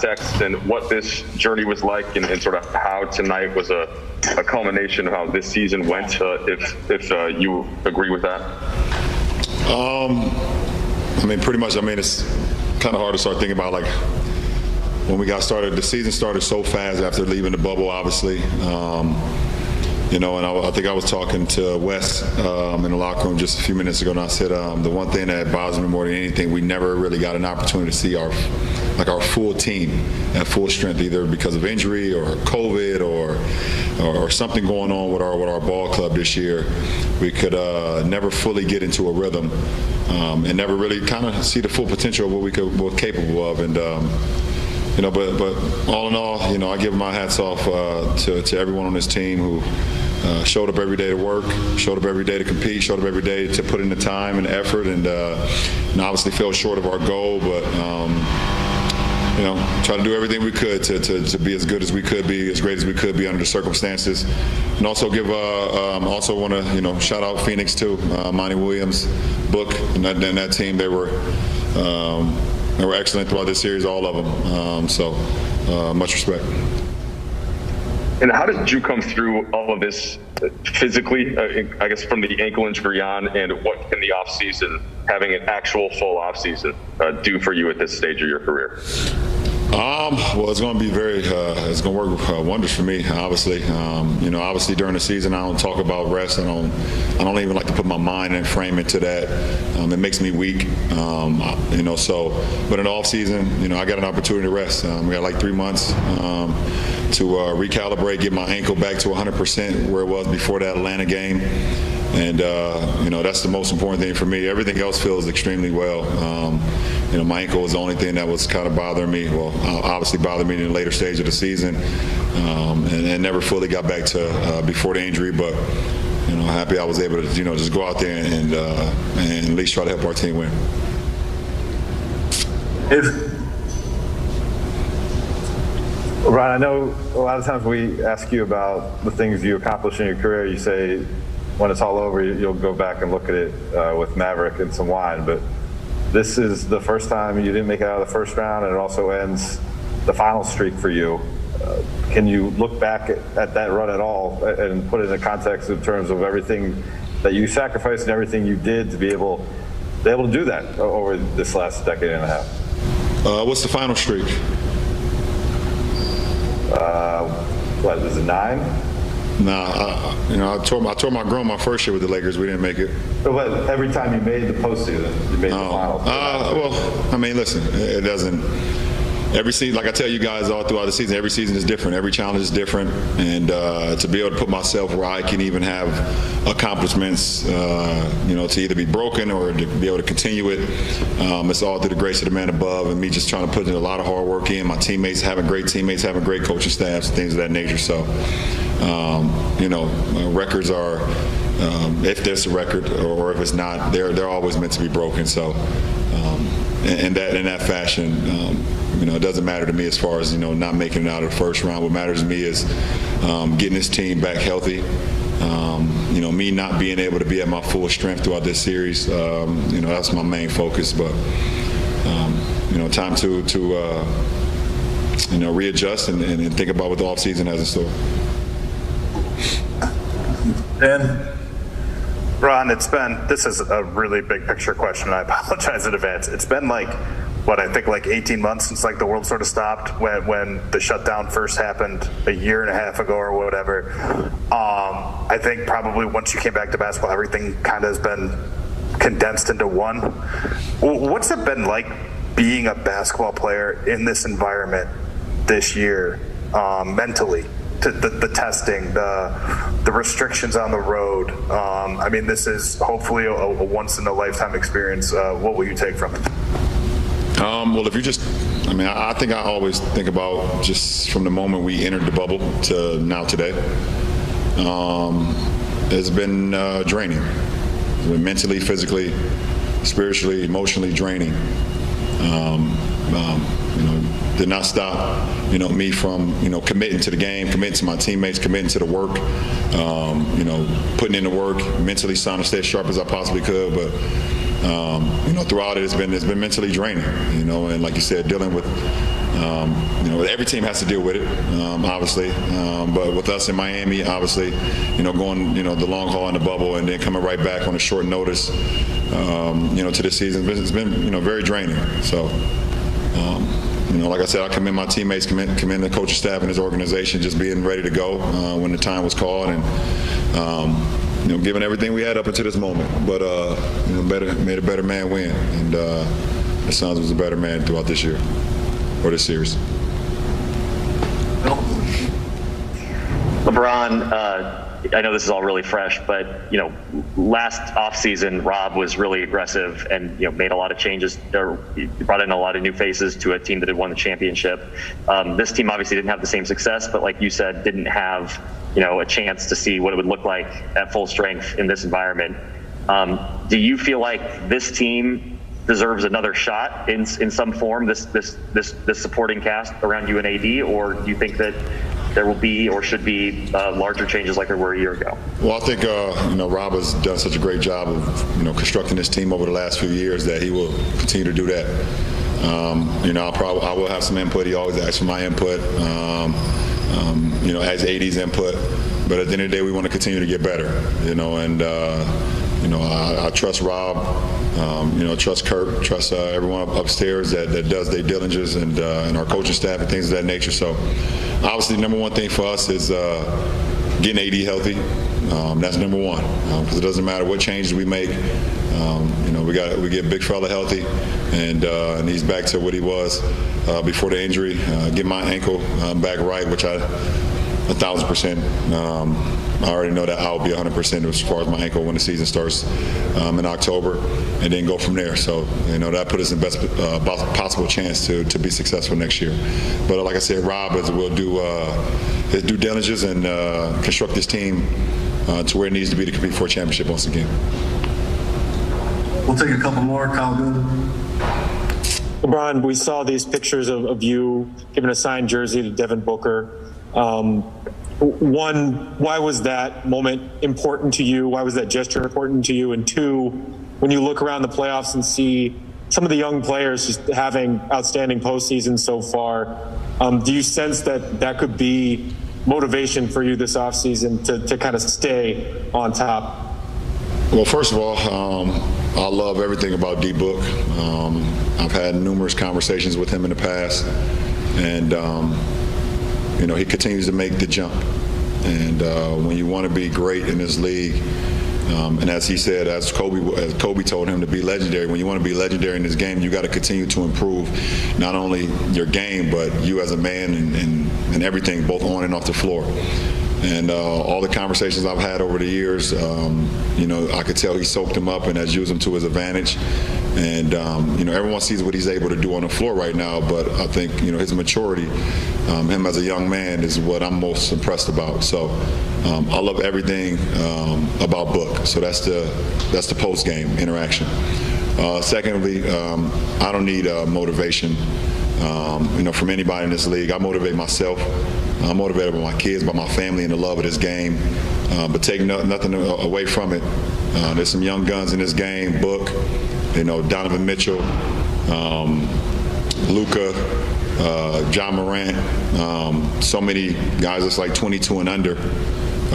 context and what this journey was like, and sort of how tonight was a culmination of how this season went, if you agree with that? I mean, pretty much. I mean, it's kind of hard to start thinking about, like, when we got started. The season started so fast after leaving the bubble, obviously. And I think I was talking to Wes in the locker room just a few minutes ago, and I said the one thing that bothers me more than anything, we never really got an opportunity to see our full team at full strength, either because of injury or COVID or something going on with our ball club this year. We could never fully get into a rhythm and never really kind of see the full potential of what we were capable of. And but all in all, I give my hats off to everyone on this team who showed up every day to work, showed up every day to compete, showed up every day to put in the time and the effort, and obviously fell short of our goal, but try to do everything we could to be as good as we could be, as great as we could be under the circumstances. And also also want to shout out Phoenix too, Monty Williams, Book, and that team. They were excellent throughout this series, all of them. So much respect. And how did you come through all of this physically, I guess, from the ankle injury on, and what can the offseason, having an actual full offseason, do for you at this stage of your career? Well, it's going to be it's going to work wonders for me, obviously. Obviously during the season, I don't talk about rest. I don't even like to put my mind and frame into that. It makes me weak, but in the off season, I got an opportunity to rest. I got like 3 months to recalibrate, get my ankle back to 100% where it was before that Atlanta game. And, that's the most important thing for me. Everything else feels extremely well. My ankle was the only thing that was kind of bothering me. Well, obviously bothered me in the later stage of the season, and never fully got back to before the injury. But, happy I was able to, just go out there and at least try to help our team win. Ryan, I know a lot of times we ask you about the things you accomplished in your career. You say when it's all over, you'll go back and look at it with Maverick and some wine. But this is the first time you didn't make it out of the first round, and it also ends the final streak for you. Can you look back at that run at all and put it in the context in terms of everything that you sacrificed and everything you did to be able to do that over this last decade and a half? What's the final streak? What is it, 9? Nah, I tore my groin my first year with the Lakers. We didn't make it. But every time you made the postseason, you made the finals. Well, I mean, listen, it doesn't. Every season, like I tell you guys all throughout the season, every season is different. Every challenge is different, and to be able to put myself where I can even have accomplishments, to either be broken or to be able to continue it, it's all through the grace of the man above, and me just trying to put in a lot of hard work in. My teammates having great coaching staffs, and things of that nature. So, records are, if there's a record or if it's not, they're always meant to be broken. So, in that fashion. It doesn't matter to me as far as, not making it out of the first round. What matters to me is getting this team back healthy. Me not being able to be at my full strength throughout this series, that's my main focus. But, time to readjust and think about what the offseason has in store. And Ron, this is a really big picture question, and I apologize in advance. It's been like 18 months since the world sort of stopped when the shutdown first happened a year and a half ago or whatever. I think probably once you came back to basketball, everything kind of has been condensed into one. What's it been like being a basketball player in this environment this year, mentally? The testing, the restrictions on the road. This is hopefully a once-in-a-lifetime experience. What will you take from it? Well, if you I think I always think about just from the moment we entered the bubble to now today. It's been draining. It's been mentally, physically, spiritually, emotionally draining. Did not stop, me from, committing to the game, committing to my teammates, committing to the work, putting in the work, mentally trying to stay as sharp as I possibly could. But, throughout it, it's been mentally draining. And like you said, dealing with, every team has to deal with it, obviously. But with us in Miami, obviously, going, the long haul in the bubble and then coming right back on a short notice, to this season, it's been, very draining. So, like I said, I commend my teammates, commend the coaching staff and his organization, just being ready to go when the time was called, and giving everything we had up until this moment. But made a better man win, and the Suns was a better man throughout this year or this series. LeBron, I know this is all really fresh, but last offseason, Rob was really aggressive and made a lot of changes. He brought in a lot of new faces to a team that had won the championship. This team obviously didn't have the same success, but like you said, didn't have a chance to see what it would look like at full strength in this environment. Do you feel like this team deserves another shot in some form? This supporting cast around you and AD, or do you think that there will be or should be larger changes like there were a year ago? Well, I think Rob has done such a great job of constructing this team over the last few years that he will continue to do that. I will have some input. He always asks for my input. As AD's input. But at the end of the day, we want to continue to get better. I trust Rob. Trust Kurt. Trust everyone upstairs that does their diligence and our coaching staff and things of that nature. So, obviously, number one thing for us is getting AD healthy. That's number one, because it doesn't matter what changes we make. We get big fella healthy, and he's back to what he was before the injury. Get my ankle back right, which I 1,000%. I already know that I'll be 100% as far as my ankle when the season starts in October, and then go from there. So that put us in best possible chance to be successful next year. But like I said, Rob will do his due diligence and construct this team to where it needs to be to compete for a championship once again. We'll take a couple more. Kyle Good. LeBron, we saw these pictures of you giving a signed jersey to Devin Booker. One, why was that moment important to you? Why was that gesture important to you? And two, when you look around the playoffs and see some of the young players just having outstanding postseasons so far, do you sense that could be motivation for you this offseason to kind of stay on top? Well, first of all, I love everything about D-Book. I've had numerous conversations with him in the past, and he continues to make the jump. And when you want to be great in this league, and as he said, as Kobe told him to be legendary, when you want to be legendary in this game, you got to continue to improve not only your game, but you as a man and everything, both on and off the floor. And all the conversations I've had over the years, I could tell he soaked them up and has used them to his advantage. And, everyone sees what he's able to do on the floor right now, but I think, his maturity, him as a young man, is what I'm most impressed about. So I love everything about Book. So that's the post-game interaction. Secondly, I don't need motivation, from anybody in this league. I motivate myself. I'm motivated by my kids, by my family, and the love of this game. But take nothing away from it. There's some young guns in this game. Book, Donovan Mitchell, Luka, John Morant. So many guys that's like 22 and under,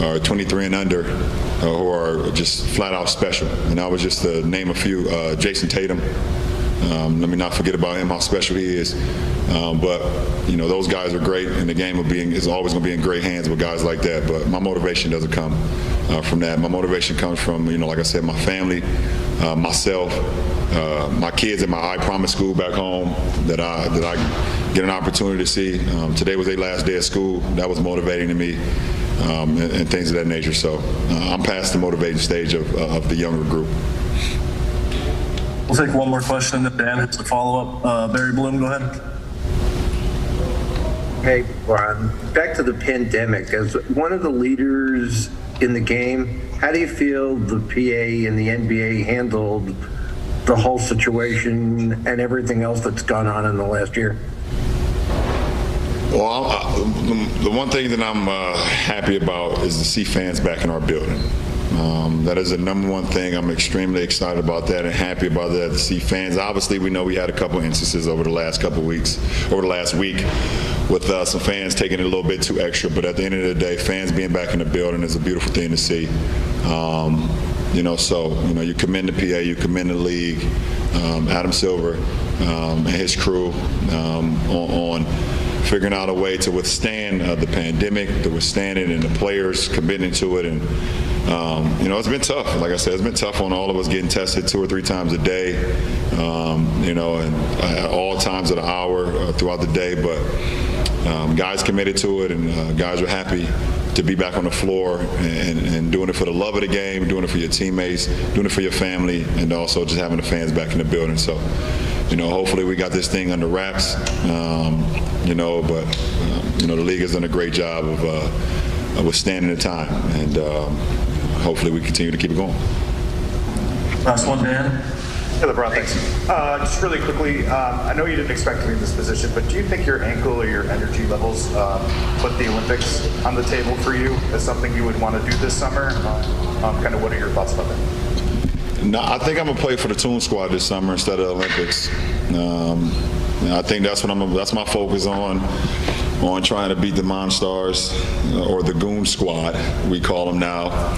or 23 and under, who are just flat out special. And I was just to name a few. Jason Tatum. Let me not forget about him, how special he is. But those guys are great, and the game is always going to be in great hands with guys like that. But my motivation doesn't come from that. My motivation comes from, like I said, my family, myself, my kids at my I Promise school back home that I get an opportunity to see. Today was their last day of school. That was motivating to me, and things of that nature. So I'm past the motivating stage of the younger group. We'll take one more question, and Dan has a follow-up. Barry Bloom, go ahead. Hey, Ron. Back to the pandemic. As one of the leaders in the game, how do you feel the PA and the NBA handled the whole situation and everything else that's gone on in the last year? Well, the one thing that I'm happy about is to see fans back in our building. That is the number one thing. I'm extremely excited about that and happy about that, to see fans. Obviously, we know we had a couple instances over the last couple weeks, over the last week, with some fans taking it a little bit too extra. But at the end of the day, fans being back in the building is a beautiful thing to see. You commend the PA, you commend the league, Adam Silver and his crew on figuring out a way to withstand the pandemic, to withstand it, and the players committing to it. And it's been tough. Like I said, it's been tough on all of us, getting tested 2 or 3 times a day, and at all times of the hour throughout the day. But guys committed to it, and guys are happy to be back on the floor and doing it for the love of the game, doing it for your teammates, doing it for your family, and also just having the fans back in the building. So, hopefully we got this thing under wraps, the league has done a great job of withstanding the time, and hopefully we continue to keep it going. Last one, Dan. Hey, Lebron, thanks. Just really quickly, I know you didn't expect to be in this position, but do you think your ankle or your energy levels put the Olympics on the table for you as something you would want to do this summer? Kind of what are your thoughts about that? No, I think I'm going to play for the Toon Squad this summer instead of the Olympics. I think that's my focus on trying to beat the Monstars, or the Goon Squad, we call them now.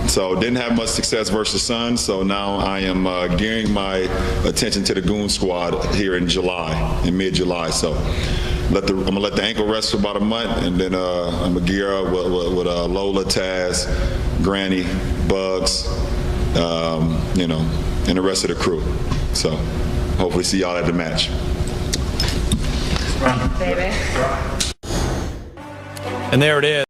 So didn't have much success versus Sun, so now I am gearing my attention to the Goon Squad here in mid-July. So I'm gonna let the ankle rest for about a month, and then I'm gonna gear up with Lola, Taz, Granny, Bugs, and the rest of the crew. So hopefully see y'all at the match. Baby. And there it is.